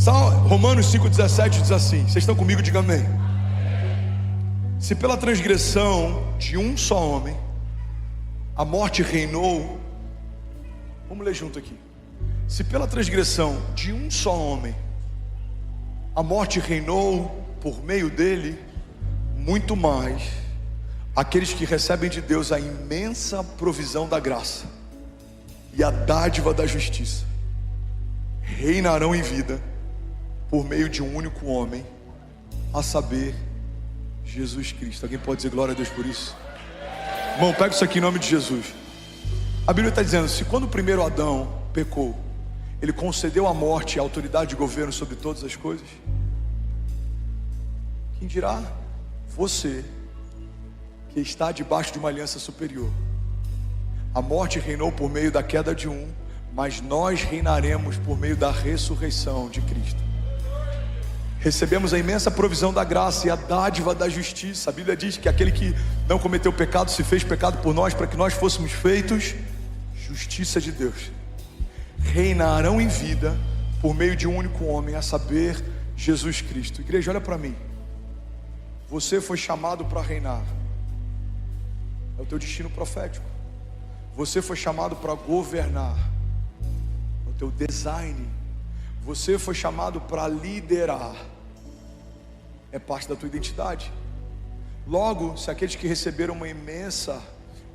Romanos 5,17 diz assim, vocês estão comigo? Diga amém. Se pela transgressão de um só homem a morte reinou, vamos ler junto aqui. Se pela transgressão de um só homem a morte reinou por meio dele, muito mais aqueles que recebem de Deus a imensa provisão da graça e a dádiva da justiça reinarão em vida por meio de um único homem, a saber, Jesus Cristo. Alguém pode dizer glória a Deus por isso? Irmão, pega isso aqui em nome de Jesus. A Bíblia está dizendo, se quando o primeiro Adão pecou, ele concedeu a morte e a autoridade de governo sobre todas as coisas, quem dirá você que está debaixo de uma aliança superior? A morte reinou por meio da queda de um, mas nós reinaremos por meio da ressurreição de Cristo. Recebemos a imensa provisão da graça e a dádiva da justiça. A Bíblia diz que aquele que não cometeu pecado se fez pecado por nós, para que nós fôssemos feitos justiça de Deus. Reinarão em vida por meio de um único homem, a saber, Jesus Cristo. Igreja, olha para mim. Você foi chamado para reinar. É o teu destino profético. Você foi chamado para governar. É o teu design. Você foi chamado para liderar. É parte da tua identidade. Logo, se aqueles que receberam uma imensa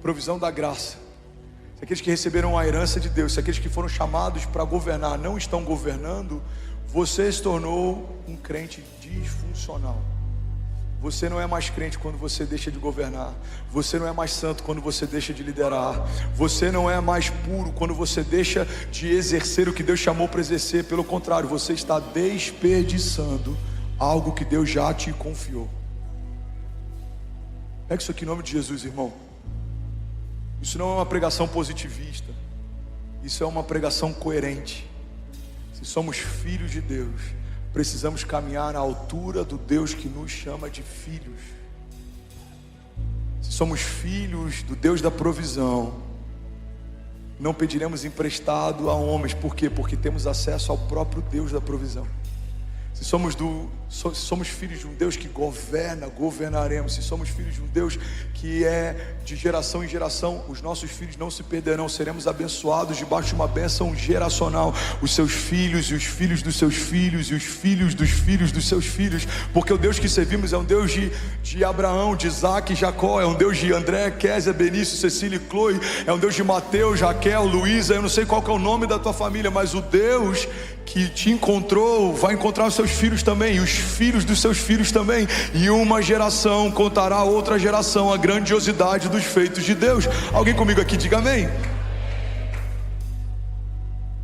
provisão da graça, se aqueles que receberam a herança de Deus, se aqueles que foram chamados para governar não estão governando, você se tornou um crente disfuncional. Você não é mais crente quando você deixa de governar. Você não é mais santo quando você deixa de liderar. Você não é mais puro quando você deixa de exercer o que Deus chamou para exercer. Pelo contrário, você está desperdiçando algo que Deus já te confiou. Pega isso aqui em nome de Jesus, irmão. Isso não é uma pregação positivista. Isso é uma pregação coerente. Se somos filhos de Deus, precisamos caminhar à altura do Deus que nos chama de filhos. Se somos filhos do Deus da provisão, não pediremos emprestado a homens. Por quê? Porque temos acesso ao próprio Deus da provisão. Se somos filhos de um Deus que governa, governaremos. Se somos filhos de um Deus que é de geração em geração, os nossos filhos não se perderão. Seremos abençoados debaixo de uma bênção geracional. Os seus filhos e os filhos dos seus filhos e os filhos dos seus filhos. Porque o Deus que servimos é um Deus de Abraão, de Isaac e Jacó. É um Deus de André, Kézia, Benício, Cecília e Chloe. É um Deus de Mateus, Raquel, Luísa. Eu não sei qual que é o nome da tua família, mas o Deus que te encontrou vai encontrar os seus filhos também, e os filhos dos seus filhos também, e uma geração contará a outra geração a grandiosidade dos feitos de Deus. Alguém comigo aqui, diga amém.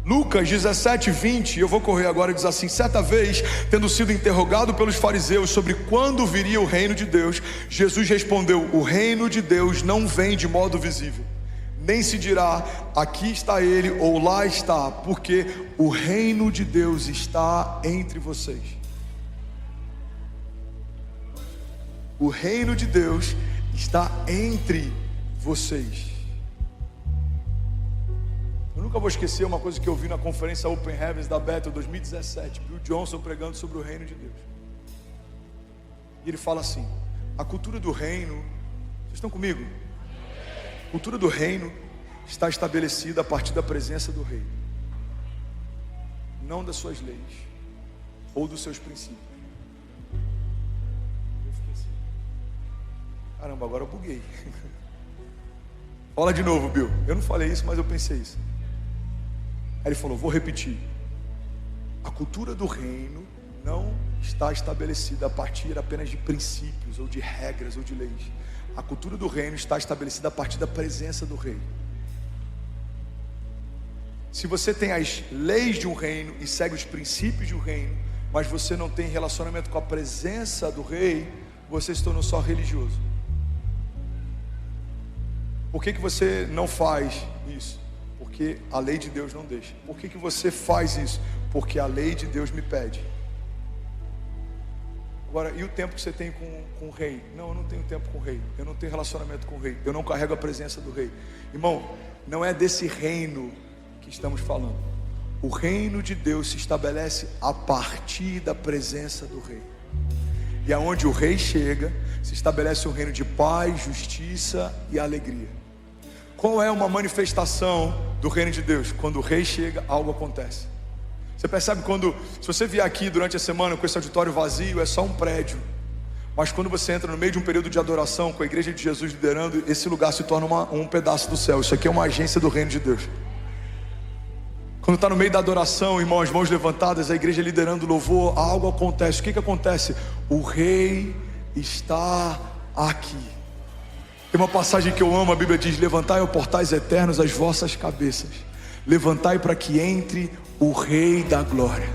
Lucas 17:20, eu vou correr agora, diz assim: certa vez, tendo sido interrogado pelos fariseus sobre quando viria o reino de Deus, Jesus respondeu: o reino de Deus não vem de modo visível, nem se dirá aqui está ele ou lá está, porque o reino de Deus está entre vocês. O reino de Deus está entre vocês. Eu nunca vou esquecer uma coisa que eu vi na conferência Open Heavens da Bethel 2017, Bill Johnson pregando sobre o reino de Deus. E ele fala assim: a cultura do reino, vocês estão comigo? A cultura do reino está estabelecida a partir da presença do rei, não das suas leis ou dos seus princípios. Eu fiquei assim, caramba, agora eu buguei. Fala de novo, Bill. Eu não falei isso, mas eu pensei isso. Aí ele falou: vou repetir. A cultura do reino não está estabelecida a partir apenas de princípios ou de regras ou de leis. A cultura do reino está estabelecida a partir da presença do rei. Se você tem as leis de um reino e segue os princípios de um reino, mas você não tem relacionamento com a presença do rei, você se tornou só religioso. Por que você não faz isso? Porque a lei de Deus não deixa. Por que você faz isso? Porque a lei de Deus me pede. Agora, e o tempo que você tem com o rei? Não, eu não tenho tempo com o rei. Eu não tenho relacionamento com o rei. Eu não carrego a presença do rei. Irmão, não é desse reino que estamos falando. O reino de Deus se estabelece a partir da presença do rei. E aonde o rei chega, se estabelece um reino de paz, justiça e alegria. Qual é uma manifestação do reino de Deus? Quando o rei chega, algo acontece. Você percebe se você vier aqui durante a semana com esse auditório vazio, é só um prédio. Mas quando você entra no meio de um período de adoração, com a igreja de Jesus liderando, esse lugar se torna um pedaço do céu. Isso aqui é uma agência do reino de Deus. Quando está no meio da adoração, irmão, as mãos levantadas, a igreja liderando o louvor, algo acontece. O que acontece? O rei está aqui. Tem uma passagem que eu amo, a Bíblia diz: levantai, ó portais eternos, as vossas cabeças, levantai para que entre o rei da glória.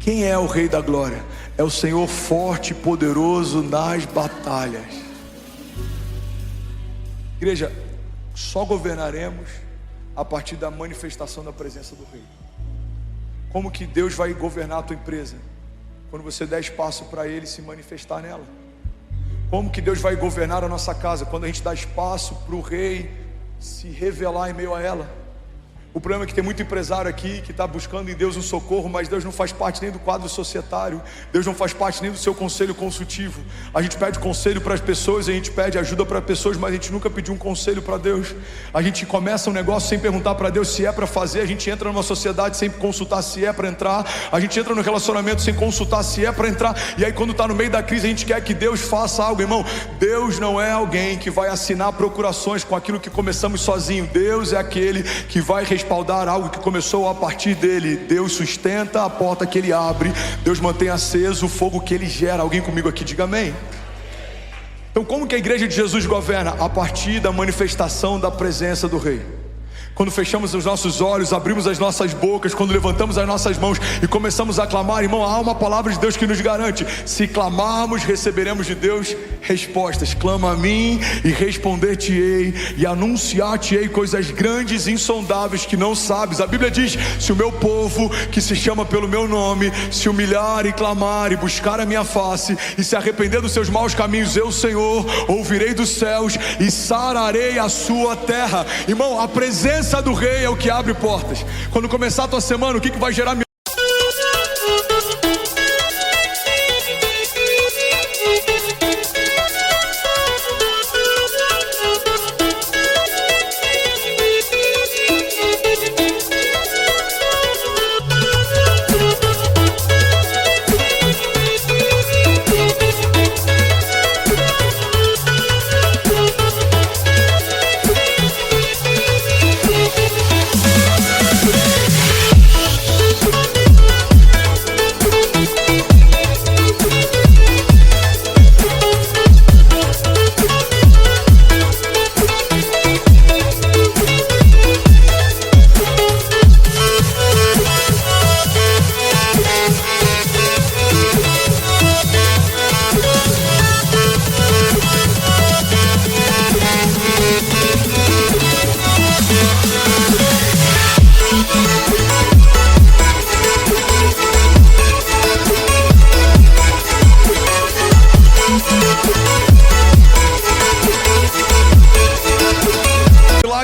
Quem é o rei da glória? É o Senhor forte e poderoso nas batalhas. Igreja, só governaremos a partir da manifestação da presença do rei. Como que Deus vai governar a tua empresa? Quando você der espaço para Ele se manifestar nela. Como que Deus vai governar a nossa casa? Quando a gente dá espaço para o rei se revelar em meio a ela. O problema é que tem muito empresário aqui que está buscando em Deus um socorro, mas Deus não faz parte nem do quadro societário, Deus não faz parte nem do seu conselho consultivo. A gente pede conselho para as pessoas, a gente pede ajuda para pessoas, mas a gente nunca pediu um conselho para Deus. A gente começa um negócio sem perguntar para Deus se é para fazer, a gente entra numa sociedade sem consultar se é para entrar, a gente entra no relacionamento sem consultar se é para entrar, e aí quando está no meio da crise a gente quer que Deus faça algo. Irmão, Deus não é alguém que vai assinar procurações com aquilo que começamos sozinho. Deus é aquele que vai respaldar algo que começou a partir dele. Deus sustenta a porta que ele abre, Deus mantém aceso o fogo que ele gera. Alguém comigo aqui, diga amém. Então como que a igreja de Jesus governa? A partir da manifestação da presença do rei. Quando fechamos os nossos olhos, abrimos as nossas bocas, quando levantamos as nossas mãos e começamos a clamar, irmão, há uma palavra de Deus que nos garante: se clamarmos, receberemos de Deus respostas. Clama a mim e responder-te-ei, e anunciar-te-ei coisas grandes e insondáveis que não sabes. A Bíblia diz: se o meu povo, que se chama pelo meu nome, se humilhar e clamar e buscar a minha face e se arrepender dos seus maus caminhos, eu, Senhor, ouvirei dos céus e sararei a sua terra. Irmão, a presença do rei é o que abre portas. Quando começar a tua semana, o que vai gerar?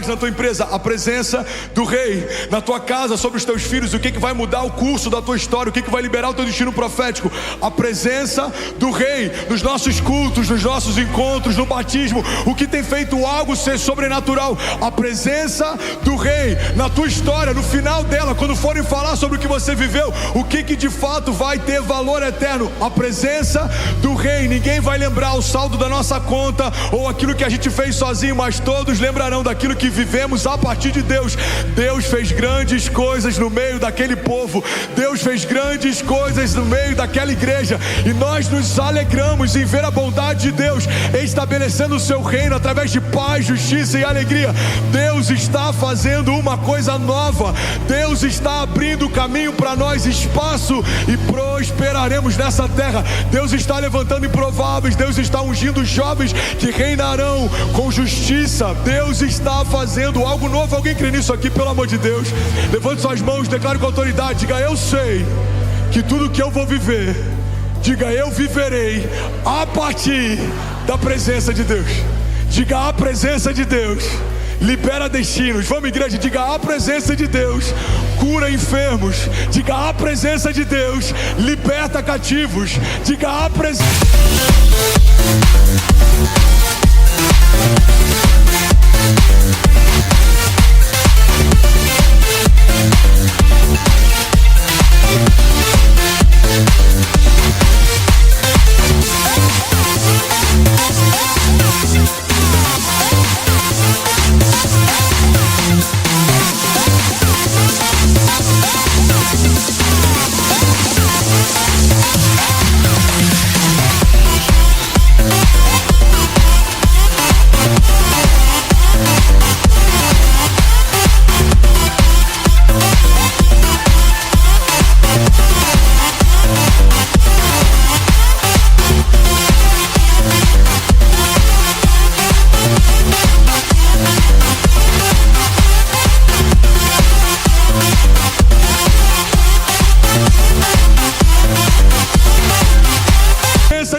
Na tua empresa, a presença do rei. Na tua casa, sobre os teus filhos, o que vai mudar o curso da tua história, o que vai liberar o teu destino profético? A presença do rei. Nos nossos cultos, nos nossos encontros, no batismo, o que tem feito algo ser sobrenatural? A presença do rei. Na tua história, no final dela, quando forem falar sobre o que você viveu, o que de fato vai ter valor eterno? A presença do rei. Ninguém vai lembrar o saldo da nossa conta ou aquilo que a gente fez sozinho, mas todos lembrarão daquilo que vivemos a partir de Deus. Deus fez grandes coisas no meio daquele povo, Deus fez grandes coisas no meio daquela igreja, e nós nos alegramos em ver a bondade de Deus estabelecendo o seu reino através de paz, justiça e alegria. Deus está fazendo uma coisa nova, Deus está abrindo caminho para nós, espaço, e prosperaremos nessa terra. Deus está levantando improváveis, Deus está ungindo jovens que reinarão com justiça. Deus está fazendo algo novo. Alguém crê nisso aqui, pelo amor de Deus? Levante suas mãos, declare com autoridade, diga: eu sei que tudo que eu vou viver, diga: eu viverei a partir da presença de Deus. Diga: a presença de Deus libera destinos. Vamos, igreja, diga: a presença de Deus cura enfermos. Diga: a presença de Deus liberta cativos. Diga: a presença.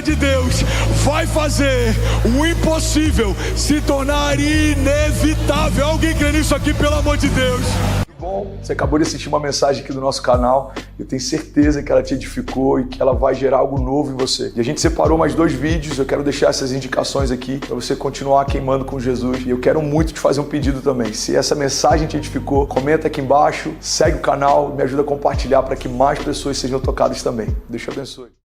De Deus vai fazer o impossível se tornar inevitável. Alguém crê nisso aqui, pelo amor de Deus? Bom, você acabou de assistir uma mensagem aqui do nosso canal. Eu tenho certeza que ela te edificou e que ela vai gerar algo novo em você. E a gente separou mais 2 vídeos. Eu quero deixar essas indicações aqui para você continuar queimando com Jesus. E eu quero muito te fazer um pedido também. Se essa mensagem te edificou, comenta aqui embaixo, segue o canal, me ajuda a compartilhar para que mais pessoas sejam tocadas também. Deus te abençoe.